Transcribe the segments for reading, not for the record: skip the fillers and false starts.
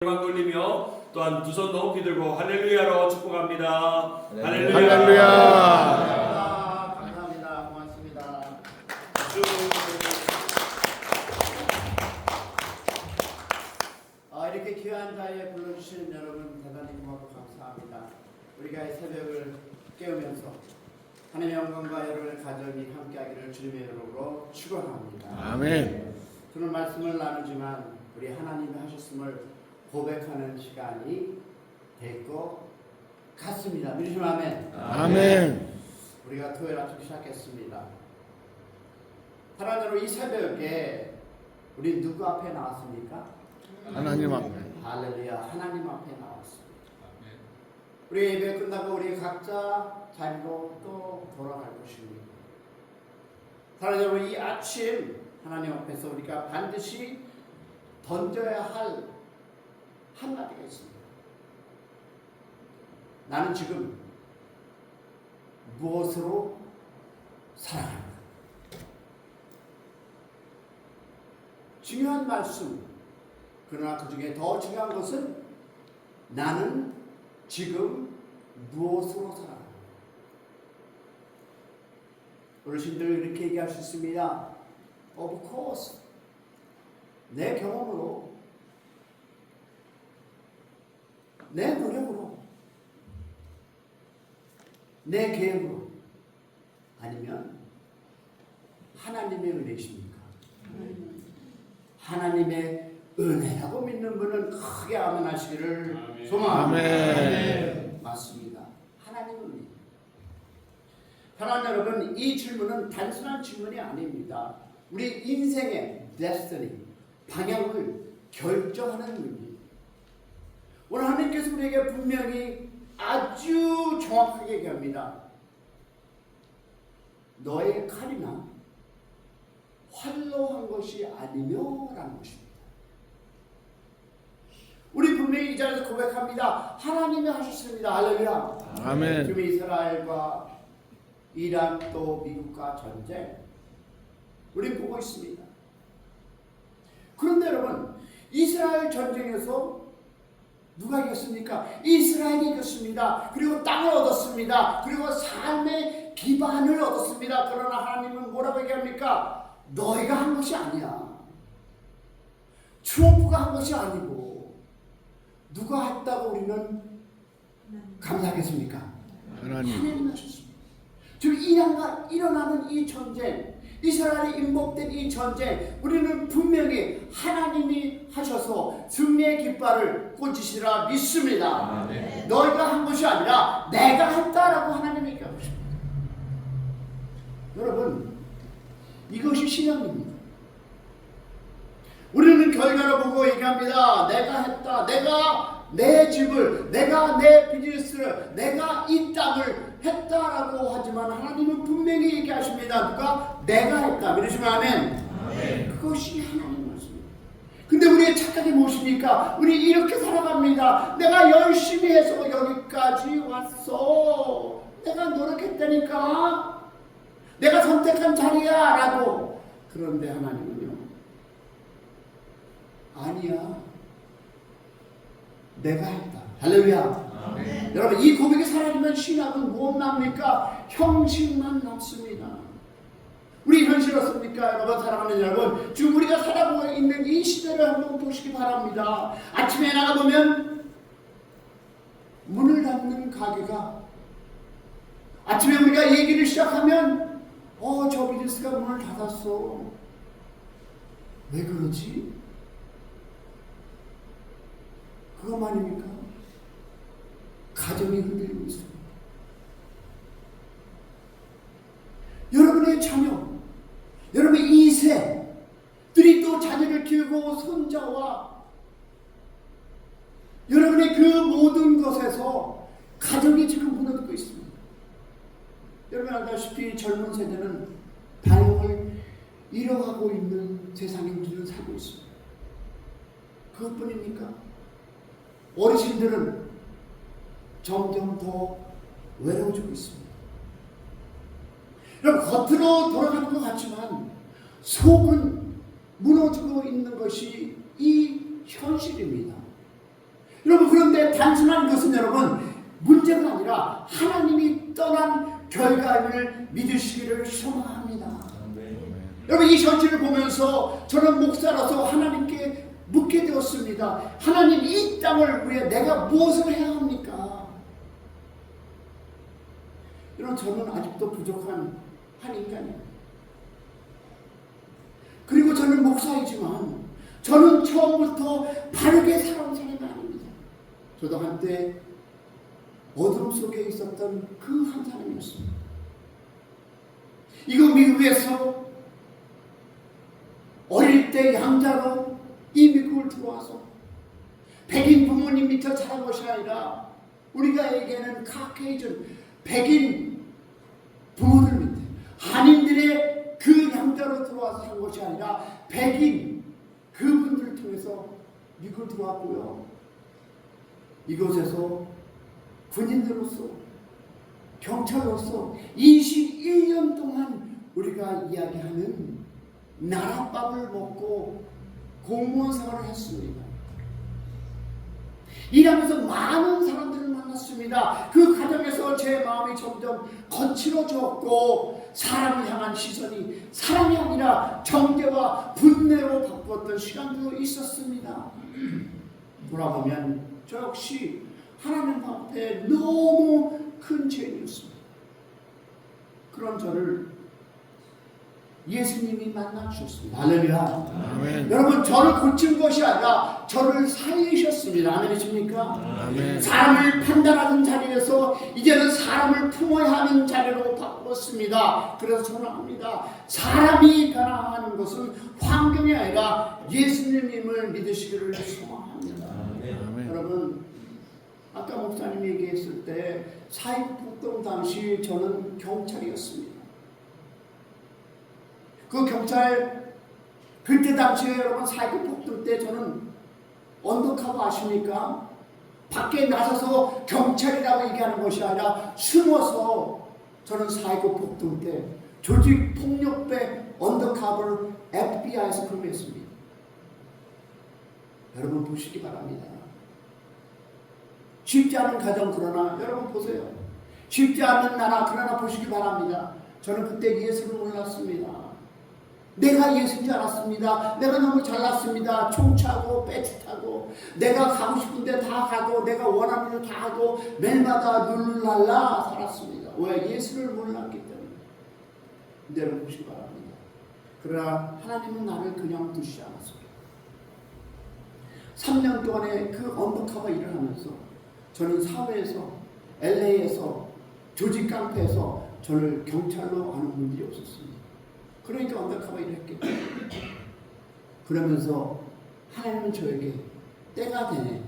영광 돌리며 또한 두 손 높이 들고 할렐루야로 축복합니다. 할렐루야. 할렐루야. 감사합니다. 고맙습니다. 이렇게 귀한 자리에 불러주신 여러분 대단히 고맙고 감사합니다. 우리가 이 새벽을 깨우면서 하나님의 영광과 여러분의 가정이 함께하기를 주님의 이름으로 축원합니다. 아멘. 저는 말씀을 나누지만 우리 하나님이 하셨음을 고백하는 시간이 될 것 같습니다. 믿으시면 아멘. 아멘. 우리가 토요일 아침 시작했습니다. 하나님으로 이 새벽에 우리 누구 앞에 나왔습니까? 하나님 앞에. 할렐루야. 하나님 앞에 나왔습니다. 우리 예배 끝나고 우리 각자 자리로 또 돌아갈 것입니다. 하나님으로 이 아침 하나님 앞에서 우리가 반드시 던져야 할 한마디가 있습니다. 나는 지금 무엇으로 살아가는가? 중요한 말씀. 그러나 그 중에 더 중요한 것은 나는 지금 무엇으로 살아가는가? 어르신들 이렇게 얘기할 수 있습니다. Of course. 내 경험으로 내 노력으로 내 계획으로 아니면 하나님의 은혜십니까? 하나님의 은혜라고 믿는 분은 크게 아멘하시기를 소망합니다. 아멘. 맞습니다. 하나님의 은혜. 사랑하는 여러분, 이 질문은 단순한 질문이 아닙니다. 우리 인생의 destiny, 방향을 결정하는 의미. 오늘 하나님께서 우리에게 분명히 아주 정확하게 얘기합니다. 너의 칼이나 활로 한 것이 아니며 라는 것입니다. 우리 분명히 이 자리에서 고백합니다. 하나님이 하셨습니다. 할렐루야. 아멘. 지금 이스라엘과 이란 또 미국과 전쟁 우리 보고 있습니다. 그런데 여러분, 이스라엘 전쟁에서 누가 이겼습니까? 이스라엘이 이겼습니다. 그리고 땅을 얻었습니다. 그리고 삶의 기반을 얻었습니다. 그러나 하나님은 뭐라고 얘기합니까? 너희가 한 것이 아니야. 트럼프가 한 것이 아니고 누가 했다고 우리는 감사하겠습니까? 하나님. 하나님 하셨습니다. 지금 이란과 일어나는 이 전쟁, 이스라엘이 임복된 이 전쟁, 우리는 분명히 하나님이 하셔서 승리의 깃발을 꽂으시리라 믿습니다. 네. 너희가 한 것이 아니라 내가 했다라고 하나님이 얘기하십니다. 여러분, 이것이 신앙입니다. 우리는 결과를 보고 얘기합니다. 내가 했다. 내가 내 집을, 내가 내 비즈니스를, 내가 이 땅을 했다라고 하지만 하나님은 분명히 얘기하십니다. 누가? 내가 했다. 믿으시면 아멘. 그것이 하나님 말씀입니다. 근데 우리의 착각이 무엇입니까? 우리 이렇게 살아갑니다. 내가 열심히 해서 여기까지 왔어. 내가 노력했다니까. 내가 선택한 자리야 라고. 그런데 하나님은요, 아니야. 내가 했다. 할렐루야. 아멘. 여러분, 이 고백이 사라지면 신앙은 무엇 남습니까? 형식만 남습니다. 우리 현실 어떻습니까? 여러분, 사랑하는 여러분, 지금 우리가 살아가고 있는 이 시대를 한번 보시기 바랍니다. 아침에 나가보면 문을 닫는 가게가, 아침에 우리가 얘기를 시작하면 저 비즈니스가 문을 닫았어. 왜 그러지? 그것만입니까? 가정이 흔들리고 있습니다. 여러분의 자녀, 여러분의 2세들이 또 자녀를 키우고 손자와 여러분의 그 모든 것에서 가정이 지금 무너지고 있습니다. 여러분 알다시피 젊은 세대는 방향을 잃어가고 있는 세상에 우리는 살고 있습니다. 그것뿐입니까? 어르신들은 점점 더 외로워지고 있습니다. 여러분, 겉으로 돌아가는 것 같지만 속은 무너지고 있는 것이 이 현실입니다. 여러분, 그런데 단순한 것은 여러분 문제가 아니라 하나님이 떠난 결과를 믿으시기를 소망합니다. 여러분, 이 전체를 보면서 저는 목사로서 하나님께 묻게 되었습니다. 하나님, 이 땅을 위해 내가 무엇을 해야 합니까? 여러분, 저는 아직도 부족한 한 인간입니다. 그리고 저는 목사이지만 저는 처음부터 바르게 살아온 사람이 아닙니다. 저도 한때 어둠 속에 있었던 그 한 사람이었습니다. 이거 미국에서 어릴 때 양자로 이 미국을 들어와서 백인 부모님 밑에 자란 것이 아니라 우리가 얘기하는 카케이전 백인 부모들 밑에 한인들의 그 양자로 들어와서 산 것이 아니라 백인 그분들을 통해서 미국을 들어왔고요. 이곳에서 군인으로서 경찰로서 21년 동안 우리가 이야기하는 나랏밥을 먹고 공무원 생활을 했습니다. 일하면서 많은 사람들을 만났습니다. 그 과정에서 제 마음이 점점 거칠어졌고 사람을 향한 시선이 사랑이 아니라 정죄와 분내로 바꾸었던 시간도 있었습니다. 돌아보면 저 역시 하나님 앞에 너무 큰 죄인이었습니다. 그런 저를 예수님이 만나주셨습니다. 할렐루야. 아멘. 여러분, 저를 고친 것이 아니라 저를 살리셨습니다. 아멘이십니까? 아멘. 사람을 판단하는 자리에서 이제는 사람을 품어야 하는 자리로 바꿨습니다. 그래서 저는 압니다. 사람이 변화하는 것은 환경이 아니라 예수님을 믿으시기를 소망합니다. 아멘. 여러분, 아까 목사님이 얘기했을 때 사회폭동 당시 저는 경찰이었습니다. 그 경찰 그때 당시에 여러분 사회폭동 때 저는 언더커버 아십니까? 밖에 나서서 경찰이라고 얘기하는 것이 아니라 숨어서 저는 사회폭동 때 조직폭력배 언더커버를 FBI에서 근무했습니다. 여러분 보시기 바랍니다. 쉽지 않은 가정, 그러나 여러분 보세요. 쉽지 않은 나라, 그러나 보시기 바랍니다. 저는 그때 예수를 몰랐습니다. 내가 예수인 줄 알았습니다. 내가 너무 잘났습니다. 총 차고 배치 타고 내가 가고 싶은데 다 가고 내가 원하는 일 다 하고 매일마다 룰랄라 살았습니다. 왜? 예수를 몰랐기 때문에. 여러분 보시기 바랍니다. 그러나 하나님은 나를 그냥 두시지 않았습니다. 3년 동안의 그 언더커버 일을 하면서 저는 사회에서 LA에서 조직 깡패에서 저를 경찰로 아는 분들이 없었습니다. 그러니까 언더커버 일을 했겠죠. 그러면서 하나님은 저에게 때가 되네.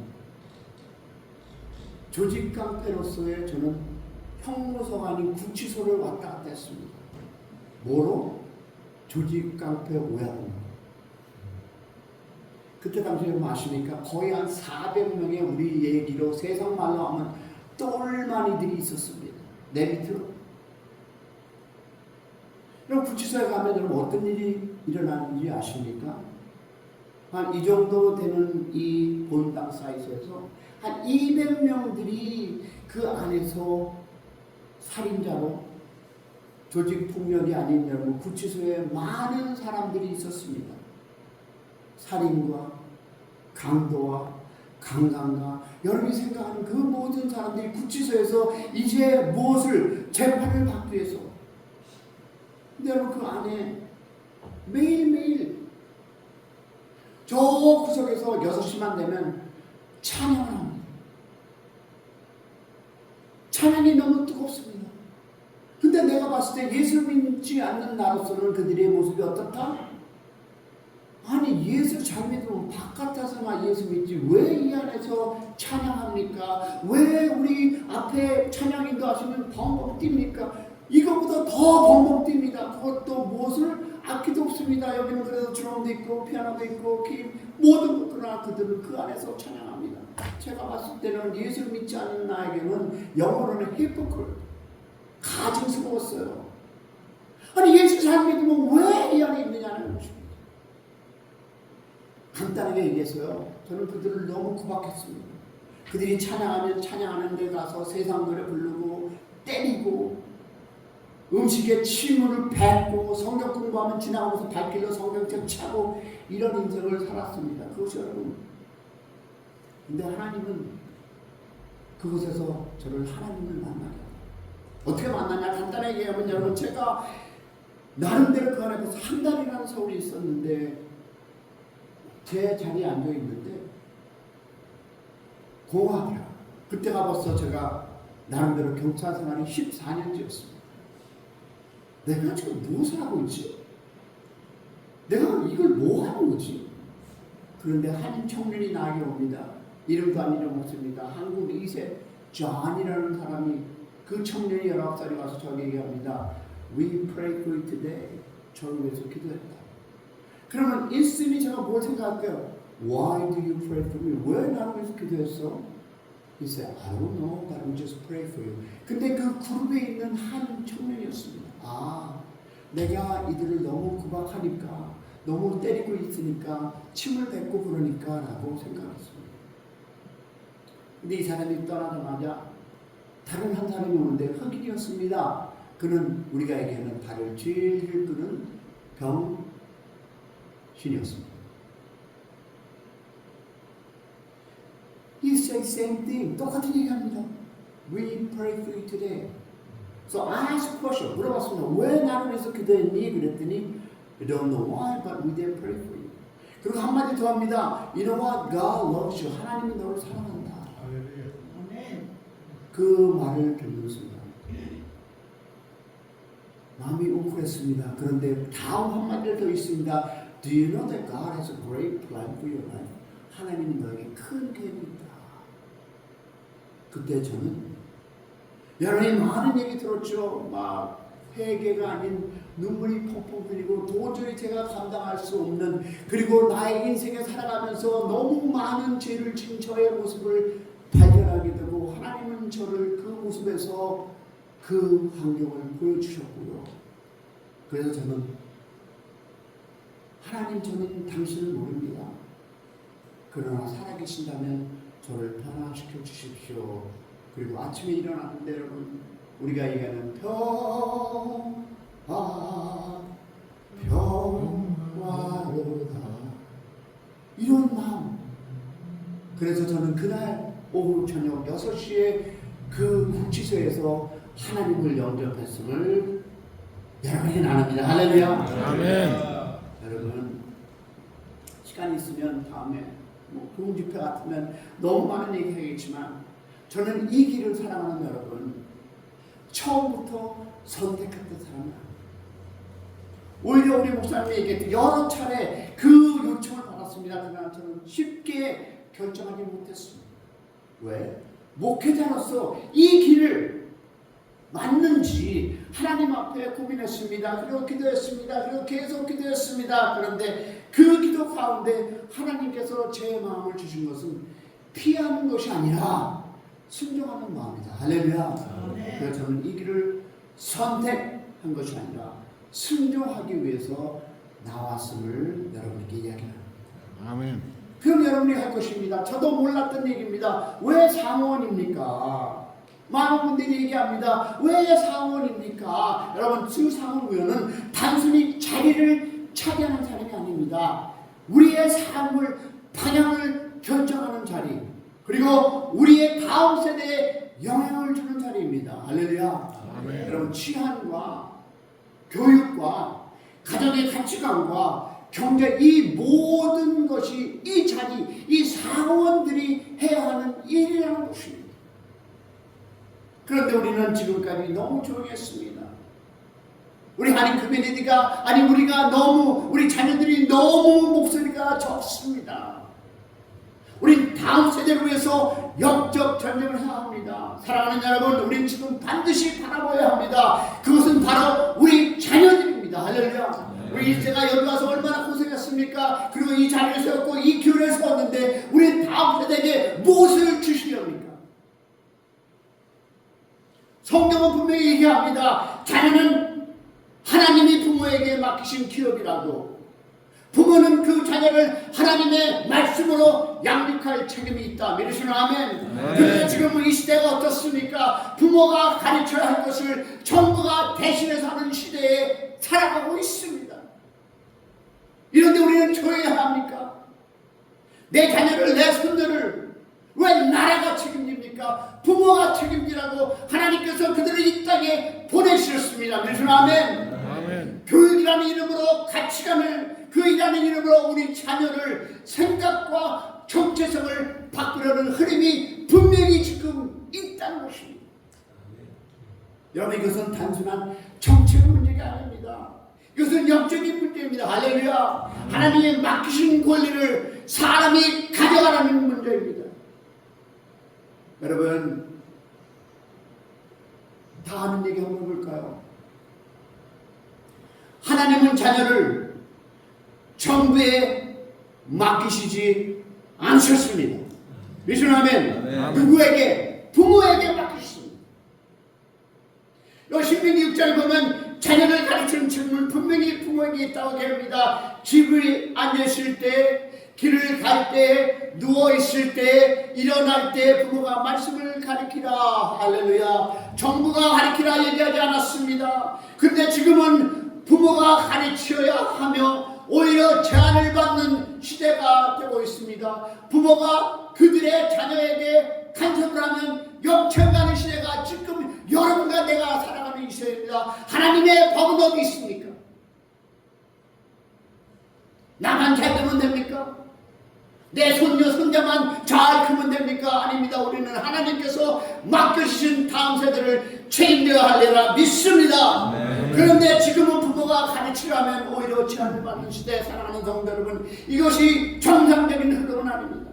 조직 깡패로서의 저는 형무소가 아닌 구치소를 왔다 갔다 했습니다. 뭐로? 조직 깡패 오야분. 그때 당시에 여러분 아십니까? 거의 한 400명의 우리 얘기로 세상 말로 하면 똘마니들이 있었습니다. 내 밑으로. 여러분 구치소에 가면 여러분 어떤 일이 일어나는지 아십니까? 한 이 정도 되는 이 본당 사이트에서 한 200명들이 그 안에서 살인자로 조직폭력이 아닌 여러분 구치소에 많은 사람들이 있었습니다. 살인과 강도와 강간과 여러분이 생각하는 그 모든 사람들이 구치소에서 이제 무엇을 재판을 받기 위해서. 근데 여러분 그 안에 매일매일 저 구석에서 6시만 되면 찬양을 합니다. 찬양이 너무 뜨겁습니다. 근데 내가 봤을 때 예수 믿지 않는 나로서는 그들의 모습이 어떻다? 아니 예수 잘 믿으면 바깥에서만 예수 믿지 왜 이 안에서 찬양합니까? 왜 우리 앞에 찬양 인도하시면 벙벙 뜁니까? 이것보다 더 벙벙 뜁니다. 그것도 무엇을? 악기도 없습니다. 여기는 그래도 드럼도 있고 피아노도 있고 모든 것. 그러나 그들은 그 안에서 찬양합니다. 제가 봤을 때는 예수 믿지 않는 나에게는 영어로는 히포크리트, 가증스러웠어요. 아니 예수 잘 믿으면 왜 이 안에 있느냐는 것입니다. 간단하게 얘기해서요. 저는 그들을 너무 구박했습니다. 그들이 찬양하면 찬양하는 데 가서 세상 노래 부르고 때리고 음식에 침을 뱉고 성경 공부하면 지나가면서 발길로 성경책 차고 이런 인생을 살았습니다. 그것이 여러분. 근데 하나님은 그곳에서 저를 하나님을 만나게 어떻게 만나냐 간단하게 얘기하면 여러분 제가 나름대로 그 안에서 한 달이라는 세월이 있었는데 제 자리에 앉아있는데 공학이라 그때가 벌써 제가 나름대로 경찰 생활이 14년째였습니다. 내가 지금 무엇을 하고 있지? 내가 이걸 뭐 하는 거지? 그런데 한 청년이 나에게 옵니다. 이름도 안 잊어먹습니다. 한국 2세 존이라는 사람이 그 청년이 19살이 와서 저에게 얘기합니다. We pray for you today. 저를 위해서 기도했다. 그러면 인스턴히 제가 뭘 생각할까요? Why do you pray for me? 왜 나를 위해서 기도했어? He said, I don't know, but we just pray for you. 근데 그 그룹에 있는 한 청년이었습니다. 아, 내가 이들을 너무 구박하니까, 너무 때리고 있으니까, 침을 뱉고 그러니까 라고 생각했습니다. 근데 이 사람이 떠나자마자 다른 한 사람이 오는데 흑인이었습니다. 그는 우리가 얘기하는 발을 질질 끄는 병신이었습니다. He said same thing. 똑같은 얘기합니다. We pray for you today. So I asked a question. 물어봤습니다. 왜 나를 위해서 기도했니? 그랬더니 I don't know why, but we did pray for you. 그리고 한마디 더 합니다. You know what? God loves you. 하나님이 너를 사랑한다. 그 말을 듣는 순간 마음이 웅크렸습니다. 그런데 다음 한마디가 더 있습니다. Do you know that God has a great plan for your life? 하나님이 너에게 큰 계획이 있다. 그때 저는 여러분이 많은 얘기 들었죠. 막 회개가 아닌 눈물이 펑펑 흘리고 도저히 제가 감당할 수 없는 그리고 나의 인생에 살아가면서 너무 많은 죄를 지은 저의 모습을 발견하게 되고 하나님은 저를 그 모습에서 그 환경을 보여주셨고요. 그래서 저는 하나님 저는 당신을 모릅니다. 그러나 살아계신다면 저를 변화시켜 주십시오. 그리고 아침에 일어났는데 여러분 우리가 얘기하는 평화로다 이런 마음. 그래서 저는 그날 오후 저녁 6시에 그 구치소에서 하나님을 영접했음을 여러분이 나눕니다. 할렐루야. 아멘. 여러분 시간이 있으면 다음에 좋은 집회 같으면 너무 많은 얘기 하겠지만 저는 이 길을 사랑하는 여러분 처음부터 선택했던 사람이야. 오히려 우리 목사님이 얘기했듯 여러 차례 그 요청을 받았습니다. 그러나 저는 쉽게 결정하지 못했습니다. 왜? 목회자로서 이 길을 맞는지 하나님 앞에 고민했습니다. 그리고 기도했습니다. 그리고 계속 기도했습니다. 그런데 그 기도 가운데 하나님께서 제 마음을 주신 것은 피하는 것이 아니라 순종하는 마음이다. 할렐루야. 그래서 저는 이 길을 선택한 것이 아니라 순종하기 위해서 나왔음을 여러분에게 이야기합니다. 아멘. 그럼 여러분이 할 것입니다. 저도 몰랐던 얘기입니다. 왜 상원입니까? 많은 분들이 얘기합니다. 왜 상원입니까? 여러분 상원의원은 단순히 자리를 차지하는 자리가 아닙니다. 우리의 삶을 방향을 결정하는 자리 그리고 우리의 다음 세대에 영향을 주는 자리입니다. 할렐루야. 아멘. 여러분 취향과 교육과 가정의 가치관과 경제 이 모든 것이 이 자리 이 상원들이 해야 하는 일이라는 것입니다. 그런데 우리는 지금까지 너무 조용했습니다. 우리 한인 커뮤니티가 아니 우리가 너무 우리 자녀들이 너무 목소리가 적습니다. 우린 다음 세대를 위해서 역적 전쟁을 해야 합니다. 사랑하는 여러분, 우린 지금 반드시 바라봐야 합니다. 그것은 바로 우리 자녀들입니다. 할렐루야. 우리 제가 여기 와서 얼마나 고생했습니까? 그리고 이 자리를 세웠고 이 교회를 세웠는데 우리 다음 세대에게 무엇을 주시렵니까? 성경은 분명히 얘기합니다. 자녀는 하나님이 부모에게 맡기신 기업이라도 부모는 그 자녀를 하나님의 말씀으로 양육할 책임이 있다. 믿으시는 아멘. 그런데 지금 이 시대가 어떻습니까? 부모가 가르쳐야 할 것을 정부가 대신해서 하는 시대에 살아가고 있습니다. 이런데 우리는 조용해야 합니까? 내 자녀를, 내 손녀를 왜 나라가 책임집니까? 부모가 책임지라고 하나님께서 그들을 이 땅에 보내주셨습니다. 믿으시는 아멘. 아멘. 교육이라는 이름으로 가치관을, 그 일하는 이름으로 우리 자녀를 생각과 정체성을 바꾸려는 흐름이 분명히 지금 있다는 것입니다. 여러분, 이것은 단순한 정책 문제가 아닙니다. 이것은 영적인 문제입니다. 할렐루야. 하나님의 맡기신 권리를 사람이 가져가라는 문제입니다. 여러분, 다 아는 얘기 한번 해볼까요? 하나님은 자녀를 정부에 맡기시지 않으셨습니다. 믿으시는 아멘. 누구에게? 부모에게 맡기셨습니다. 여기 신명기 6장에 보면 자녀를 가르치는 책임은 분명히 부모에게 있다고 합니다. 집에 앉아있을 때, 길을 갈 때, 누워있을 때, 일어날 때 부모가 말씀을 가르치라. 할렐루야. 정부가 가르치라 얘기하지 않았습니다. 근데 지금은 부모가 가르쳐야 하며 오히려 제한을 받는 시대가 되고 있습니다. 부모가 그들의 자녀에게 간섭을 하면 역행가는 시대가 지금 여러분과 내가 살아가는 이 시대입니다. 하나님의 법은 어디 있습니까? 나만 잘 되면 됩니까? 내 손녀 손자만 잘 크면 됩니까? 아닙니다. 우리는 하나님께서 맡겨주신 다음 세대를 책임져야 할래라 믿습니다. 그런데 지금은 부모가 가르치려면 오히려 제한을 받는 시대에 살아가는 성도 여러분, 이것이 정상적인 흐름은 아닙니다.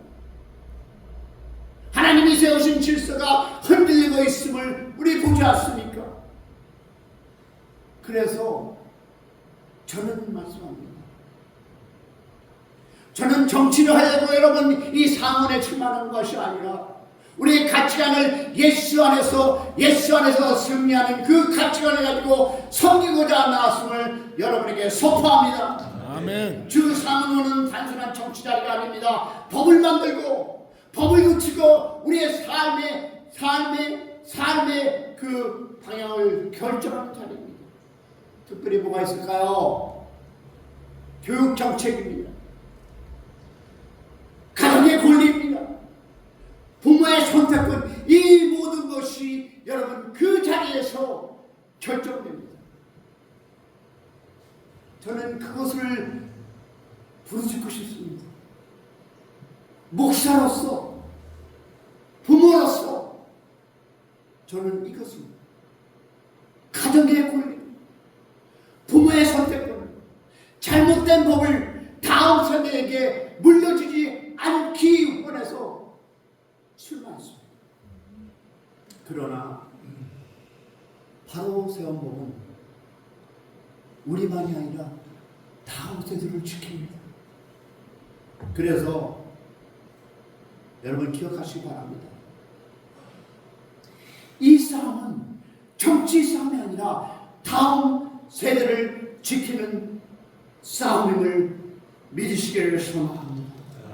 하나님이 세우신 질서가 흔들리고 있음을 우리 보지 않습니까? 그래서 저는 말씀합니다. 저는 정치를 하려고 여러분 이 상원에 출마하는 것이 아니라 우리의 가치관을 예수 안에서 승리하는 그 가치관을 가지고 섬기고자 나왔음을 여러분에게 선포합니다. 아멘. 주 상원은 단순한 정치 자리가 아닙니다. 법을 만들고 법을 고치고 우리의 삶의 그 방향을 결정하는 자리입니다. 특별히 뭐가 있을까요? 교육 정책입니다. 가정의 권리입니다. 부모의 선택권, 이 모든 것이 여러분 그 자리에서 결정됩니다. 저는 그것을 부르짖고 싶습니다. 목사로서, 부모로서 저는 이것을 가정의 권리, 부모의 선택권, 잘못된 법을 다음 세대에게 물려주지 않기 원해서 출마했습니다. 그러나 바로 세운 법은 우리만이 아니라 다음 세대를 지킵니다. 그래서 여러분 기억하시기 바랍니다. 이 싸움은 정치 싸움이 아니라 다음 세대를 지키는 싸움임을 믿으시기를 소망합니다.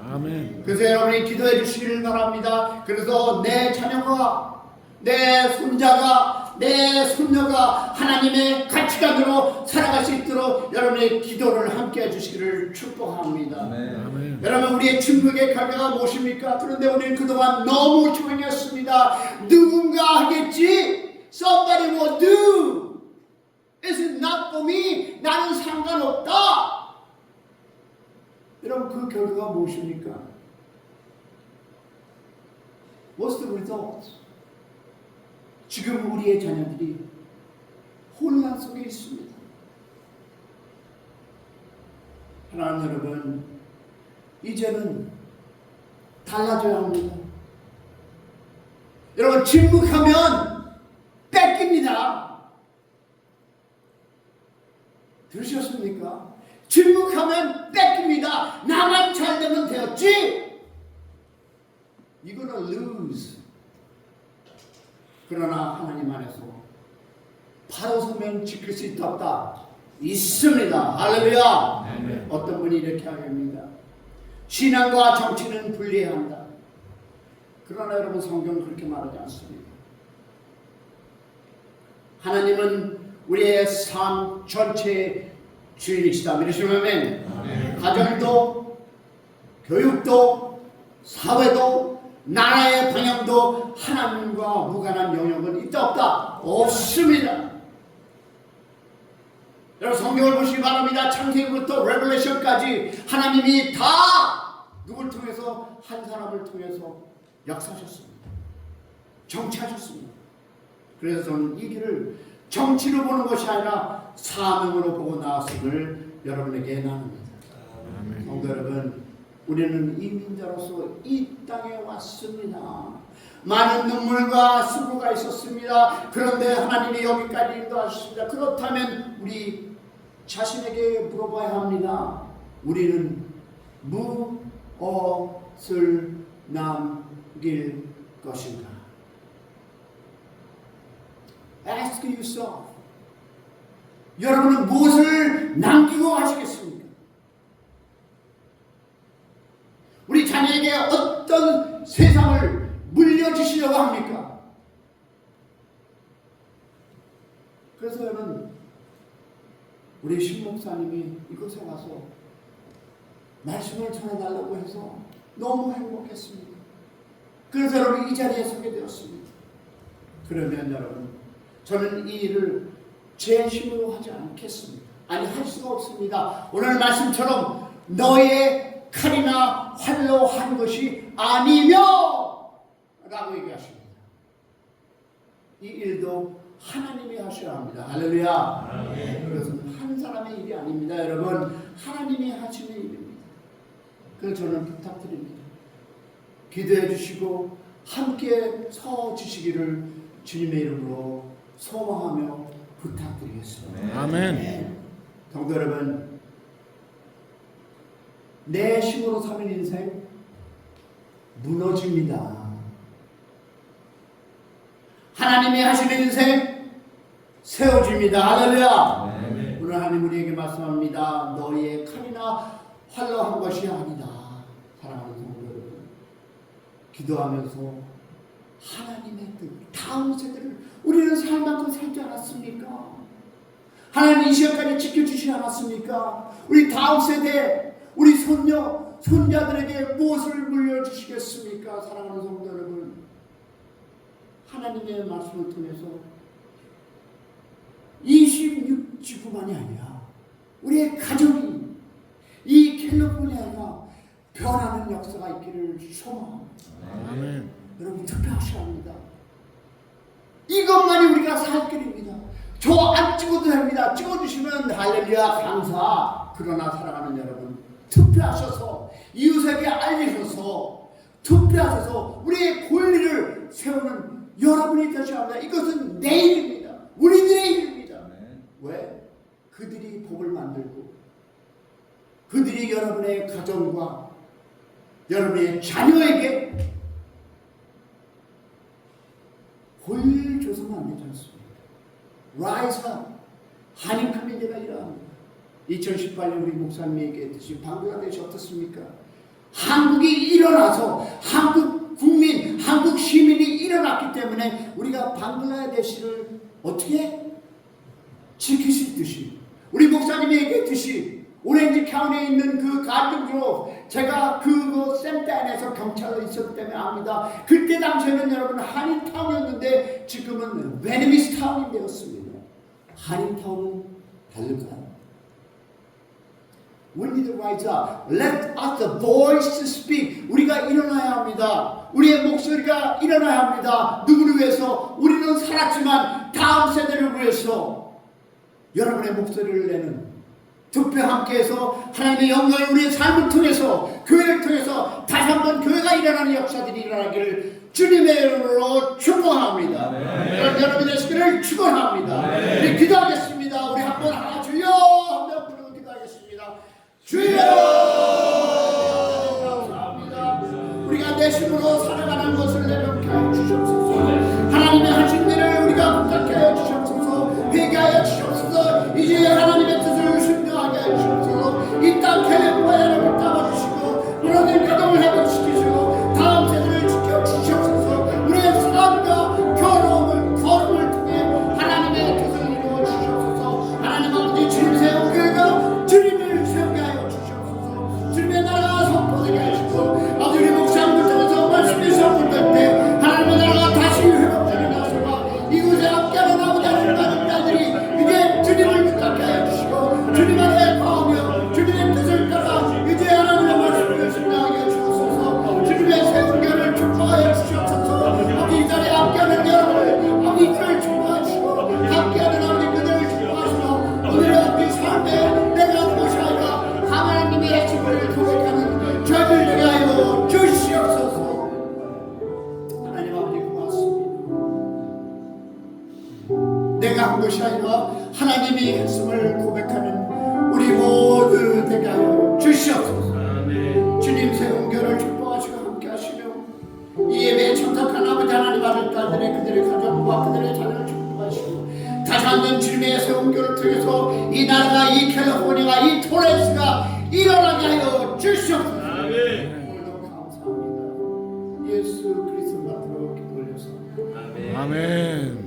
아멘. 그래서 여러분이 기도해 주시기를 바랍니다. 그래서 내 자녀가, 내 손자가, 내 손녀가 하나님의 가치관으로 살아갈 수 있도록 여러분의 기도를 함께 해주시기를 축복합니다. 아멘. 여러분, 우리의 침묵의 결과가 무엇입니까? 그런데 우리는 그동안 너무 조용했습니다. 누군가 하겠지? Somebody will do. It's not for me. 나는 상관없다. 여러분, 그 결과가 무엇입니까? What's the result? 지금 우리의 자녀들이 혼란 속에 있습니다. 하나님 여러분, 이제는 달라져야 합니다. 여러분, 침묵하면 뺏깁니다. 들으셨습니까? 침묵하면 뺏깁니다. 나만 잘 되면 되었지? You're gonna lose. 그러나 하나님 안에서 바로 서면 지킬 수 있다 없다? 있습니다. 할렐루야. 아멘. 어떤 분이 이렇게 합니다. 신앙과 정치는 분리해야 한다. 그러나 여러분 성경은 그렇게 말하지 않습니다. 하나님은 우리의 삶 전체의 주인이시다. 믿으시면 가정도 교육도 사회도 나라의 방향도 하나님과 무관한 영역은 있다 없다? 없습니다. 여러분 성경을 보시기 바랍니다. 창세기부터 레벨레이션까지 하나님이 다 누굴 통해서 한 사람을 통해서 역사하셨습니다. 정치하셨습니다. 그래서 저는 이 길을 정치로 보는 것이 아니라 사명으로 보고 나왔음을 여러분에게 나눕니다. 성도 여러분, 우리는 이민자로서 이 땅에 왔습니다. 많은 눈물과 수고가 있었습니다. 그런데 하나님이 여기까지 인도하셨습니다. 그렇다면 우리 자신에게 물어봐야 합니다. 우리는 무엇을 남길 것인가? Ask yourself. 여러분은 무엇을 남기고 가시겠습니까? 우리 자녀에게 어떤 세상을 물려주시려고 합니까? 그래서 여러분, 우리 신목사님이 이곳에 와서 말씀을 전해달라고 해서 너무 행복했습니다. 그래서 여러분 이 자리에 서게 되었습니다. 그러면 여러분, 저는 이 일을 제 힘으로 하지 않겠습니다. 아니, 할 수가 없습니다. 오늘 말씀처럼 너의 칼이나 활로 한 것이 아니며 라고 얘기하십니다. 이 일도 하나님이 하셔야 합니다. 할렐루야. 그것은 한 사람의 일이 아닙니다. 여러분, 하나님이 하시는 일입니다. 그래서 저는 부탁드립니다. 기도해 주시고 함께 서 주시기를 주님의 이름으로 소망하며 부탁드리겠습니다. 아멘. 성도 여러분, 내 힘으로 사는 인생 무너집니다. 하나님이 하시는 인생 세워집니다. 할렐루야. 오늘 하나님 우리에게 말씀합니다. 너희의 칼이나 활로 한 것이 아니다. 사랑하는 성도 여러분, 기도하면서 하나님의 뜻, 다음 세대를 우리는 살 만큼 살지 않았습니까? 하나님 이 시간까지 지켜주시지 않았습니까? 우리 다음 세대, 우리 손녀, 손자들에게 무엇을 물려주시겠습니까? 사랑하는 성도 여러분, 하나님의 말씀을 통해서 26지구만이 아니라 우리의 가정이 이 캘리포니아가 변하는 역사가 있기를 소망합니다. 아멘. 여러분 투표하셔야 합니다. 이것만이 우리가 살 길입니다. 저 안 찍어도 됩니다. 찍어주시면 할렐루야 감사. 그러나 사랑하는 여러분, 투표하셔서 이웃에게 알리셔서 투표하셔서 우리의 권리를 세우는 여러분이 되셔야 합니다. 이것은 내 일입니다. 우리들의 일입니다. 왜? 그들이 법을 만들고 그들이 여러분의 가정과 여러분의 자녀에게 권리를 줘서는 안 되지 않습니까? Rise up. 한인 커뮤니티가 일어납니다. 2018년 우리 목사님이 얘기했듯이 방글라데시 어떻습니까? 한국이 일어나서 한국 국민, 한국 시민이 일어났기 때문에 우리가 방글라데시를 어떻게 지킬 수 있듯이, 우리 목사님이 얘기했듯이 오렌지 카운티에 있는 그 가든 그로브, 제가 그 센터안에서 경찰로 있었기 때문에 압니다. 그때 당시에는 여러분 한인타운이었는데 지금은 베네미스타운이 되었습니다. 한인타운은 다를까요? We need to rise up. Let us the voice to speak. 우리가 일어나야 합니다. 우리의 목소리가 일어나야 합니다. 누구를 위해서? 우리는 살았지만 다음 세대를 위해서 여러분의 목소리를 내는 투표 함께해서 하나님의 영광을 우리의 삶을 통해서, 교회를 통해서 다시 한번 교회가 일어나는 역사들이 일어나기를 주님의 이름으로 축원합니다. 여러분 되시기를 축원합니다. 우리 기도하겠습니다. 우리 한번 하나 주여 한번 부르고 기도하겠습니다. 주여 감사합니다. 우리가 내 힘으로 살아가는 것을 내려놓게 하여 주시옵소서. 하나님의 하신 일을 우리가 부탁해 주시옵소서. 회개하여 주시옵소서. 이제 하나님의 뜻 내가 한 것이 아니라 하나님이 했음을 고백하는 우리 모두 되게 하여 주시옵소서. 아멘. 주님 세운 교를 축복하시고 함께 하시며 이 예배에 참석한 아버지 하나님 아들 딸들의 그들의 가정과 그들의 자녀를 축복하시고 다시 한번 주님의 세운 교를 통해서 이 나라가 이 캘리포니아가 이 토렌스가 일어나게 하여 주시옵소서. 아멘. 오늘도 감사합니다. 예수 그리스도 만들어 기도 올려서 아멘.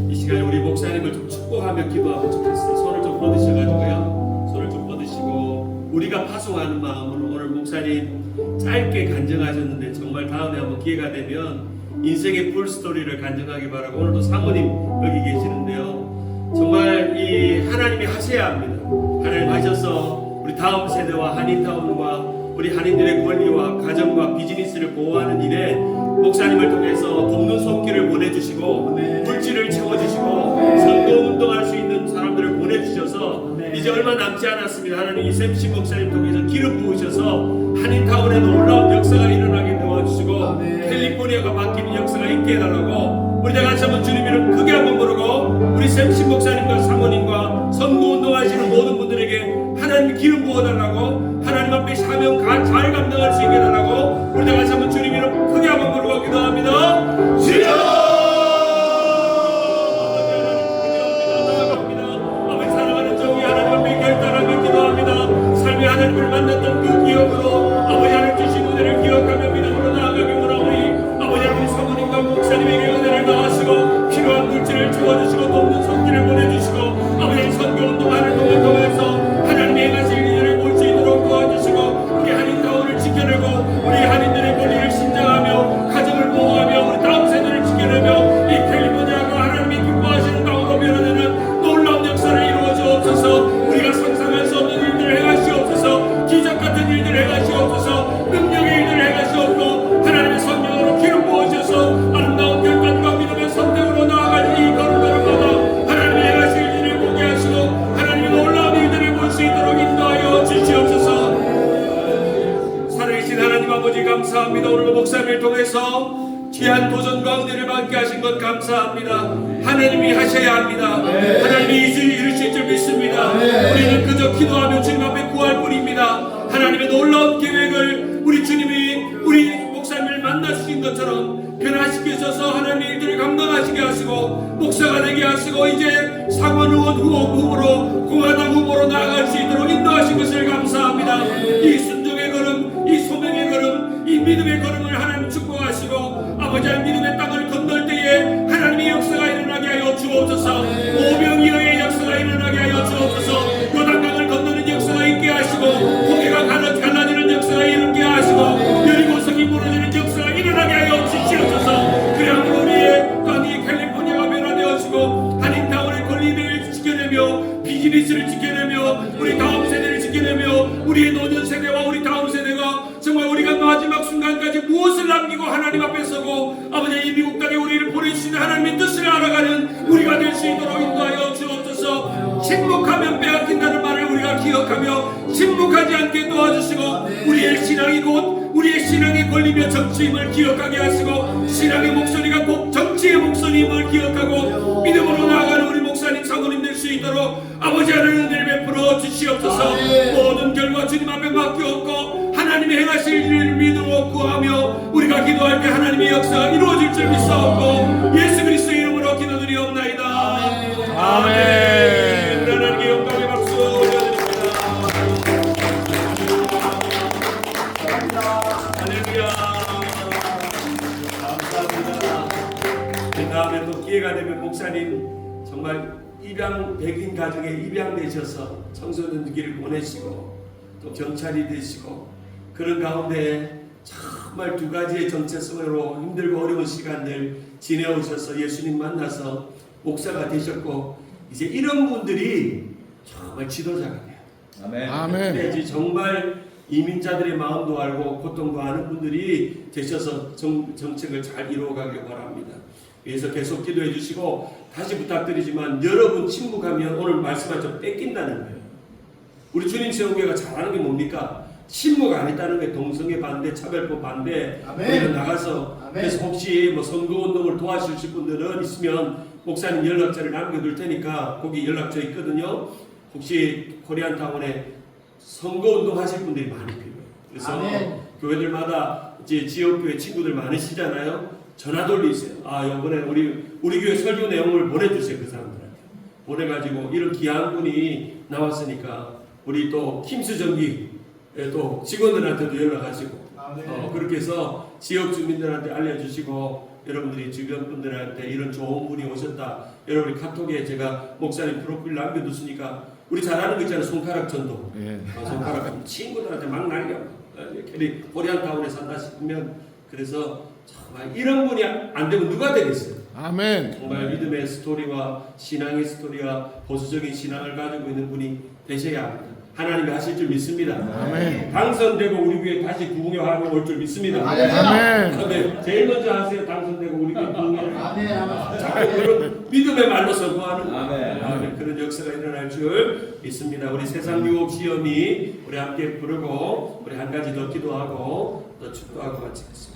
이 시간에 우리 목사님을 좀 축복하며 기도하면 좋겠어요. 손을 좀 뻗으셔가지고요. 손을 좀 뻗으시고 우리가 파송하는 마음으로 오늘 목사님 짧게 간증하셨는데 정말 다음에 한번 기회가 되면 인생의 풀스토리를 간증하기 바라고 오늘도 사모님 여기 계시는데요. 정말 이 하나님이 하셔야 합니다. 하나님 하셔서 우리 다음 세대와 한인타운과 우리 한인들의 권리와 가정과 비즈니스를 보호하는 일에 목사님을 통해서 돕는 손길을 보내주시고 물질을 채워주시고 선거운동할 수 있는 사람들을 보내주셔서 이제 얼마 남지 않았습니다. 하나님 이샘씨 목사님 통해서 기름 부으셔서 한인타운에 놀라운 역사가 일어나게 도와주시고 캘리포니아가 바뀌는 역사가 있게 해달라고 우리 다 같이 한번 주님 이름 크게 한번 부르고 우리 샘씨 목사님과 사모님과 선거운동하시는 모든 분들에게 하나님 기름 부어달라고 하나님 앞에 사명 잘 감당할 수 있게 해달라고 우리 다 같이 한번 주님 이름 크게 한번 부르고 기도합니다. 주여! 삶의 하나님을 만났던 그 기억으로 아버지 하나님 주신 은혜를 기억하며 믿음으로 나아가기 원하오니 아버지 하나님 사모님과 목사님에게 은혜를 나하시고 필요한 물질을 주어주시고 돕는 손길을 보내주시고 아버지 선교운동하는 동을 통해서 하나님이 행하실 일을 볼 수 있도록 도와주시고 우리 한인타운을 지켜내고 우리 한인들의 권리를 신장하며 가정을 보호하며 우리 다음 세대를 지켜내며 이 캘리포니아가 하나님이 기뻐하시는 땅으로 변화되는 놀라운 역사를 이루어 주옵소서. 우리가 상상할 수 없는 일들을 행하시옵소서. 기적 같은 일들을 행하시옵소서. 능력의 일들을 행하시옵고 하나님의 성령으로 기름 부어주셔서 아름다운 결단과 믿음의 선택으로 나아갈 이 걸음걸음마다 하나님의 행하실 일을 보게 하시고 하나님의 놀라운 일들을 볼 수 있도록 인도하여 주시옵소서. 살아계신 하나님 아버지 감사합니다. 오늘 목사님을 통해서 귀한 도전과 은혜를 받게 하신 것 감사합니다. 하나님이 하셔야 합니다. 하나님이 이루실 줄 믿습니다. 우리는 그저 기도하며 주님 앞에 구할 뿐입니다. 하나님의 놀라운 계획을 우리 주님이 우리 목사님을 만나주신 것처럼 변화시키셔서 하나님의 일들을 감당하시게 하시고 목사가 되게 하시고 이제 상원 의원 후보로 공화당 후보로 나아갈 수 있도록 인도하신 것을 감사합니다. 이 순종의 걸음, 이 소명의 걸음, 이 믿음의 걸음을 하나님 축복하시고 아버지 믿음의 땅을 건널 때에 하나님의 역사가 일어나게 하여 주옵소서. 오병이어의 역사가 일어나게 하여 주옵소서. 요단강을 건너는 역사가 있게 하시고 고개가 갈라지는 역사가 일어나게 하시고 여리고성이 무너지는 역사가 일어나게 하여 주시옵소서. 그야말로 우리의 땅이 캘리포니아가 변화되어지고 한인타운의 권리를 지켜내며 비즈니스를 지켜내며 우리 다음 세대를 지켜내며 우리의 노년 세대와 우리 다음 세대가 정말 우리가 마지막 순간까지 무엇을 남기고 하나님 앞에 서고 아버지 이 미국 땅에 우리를 보내주시는 하나님의 뜻을 알아가는 우리가 될 수 있도록 인도하여 주옵소서. 침묵하면 빼앗긴다는 말을 우리가 기억하며 침묵하지 않게 도와주시고 우리의 신앙이 곧 우리의 신앙의 권리며 정치임을 기억하게 하시고 신앙의 목소리가 꼭 정치의 목소리임을 기억하고 믿음으로 나아가는 우리 목사님 사모님 될 수 있도록 아버지 하나님 은혜를 베풀어 주시옵소서. 모든 결과 주님 앞에 맡겨놓고 하나님이 행하실 일을 믿음으로 구하며 우리가 기도할 때 하나님의 역사가 이루어질 줄 믿사옵고 예수 그리스도 이름으로 기도드리옵나이다. 아멘. 우리 하나님께 영광의 박수 올려드립니다. 할렐루야. 감사합니다. 그 다음에 또 기회가 되면 목사님 정말 입양 백인 가정에 입양되셔서 청소년기를 보내시고 또 경찰이 되시고 그런 가운데 정말 두 가지의 정체성으로 힘들고 어려운 시간들 지내오셔서 예수님 만나서 목사가 되셨고 이제 이런 분들이 정말 지도자가 돼요. 아멘. 아멘. 정말 이민자들의 마음도 알고 고통도 아는 분들이 되셔서 정책을 잘 이루어가길 바랍니다. 그래서 계속 기도해 주시고 다시 부탁드리지만 여러분 침묵하면 오늘 말씀하셨 뺏긴다는 거예요. 우리 주님 세우교회가 잘하는 게 뭡니까? 침묵 안 했다는 게 동성애 반대, 차별법 반대 아멘. 우리는 나가서 아멘. 그래서 혹시 뭐 선거운동을 도와주실 분들은 있으면 목사님 연락처를 남겨둘 테니까 거기 연락처 있거든요. 혹시 코리안타운에 선거운동 하실 분들이 많이 필요해요. 그래서 아멘. 교회들마다 이제 지역교회 친구들 많으시잖아요. 전화 돌리세요. 아, 이번에 우리 교회 설교 내용을 보내주세요. 그 사람들한테 보내가지고 이런 귀한 분이 나왔으니까 우리 또 킴스전기 또 직원들한테도 연락하시고 그렇게 해서 지역 주민들한테 알려주시고 여러분들이 주변 분들한테 이런 좋은 분이 오셨다. 여러분이 카톡에 제가 목사님 프로필 남겨뒀으니까 우리 잘하는 거 있잖아요. 손가락 전도. 예. 손가락 친구들한테 막 날려. 이렇게 코리안타운에 산다 싶으면 그래서 정말 이런 분이 안 되면 누가 되겠어요? 아멘. 정말 믿음의 스토리와 신앙의 스토리와 보수적인 신앙을 가지고 있는 분이 되셔야 합니다. 하나님이 하실 줄 믿습니다. 아멘. 당선되고 우리 교회 다시 구흥회하고 올 줄 믿습니다. 아멘. 아멘. 제일 먼저 하세요. 당선되고 우리 교회 구흥회. 아멘. 아멘. 자, 여러분 믿음의 말로 선포하는 아멘. 아멘. 그런 역사가 일어날 줄 믿습니다. 우리 세상 유혹 시험이 우리 함께 부르고 우리 한 가지 더 기도하고 또 축도하고 마치겠습니다.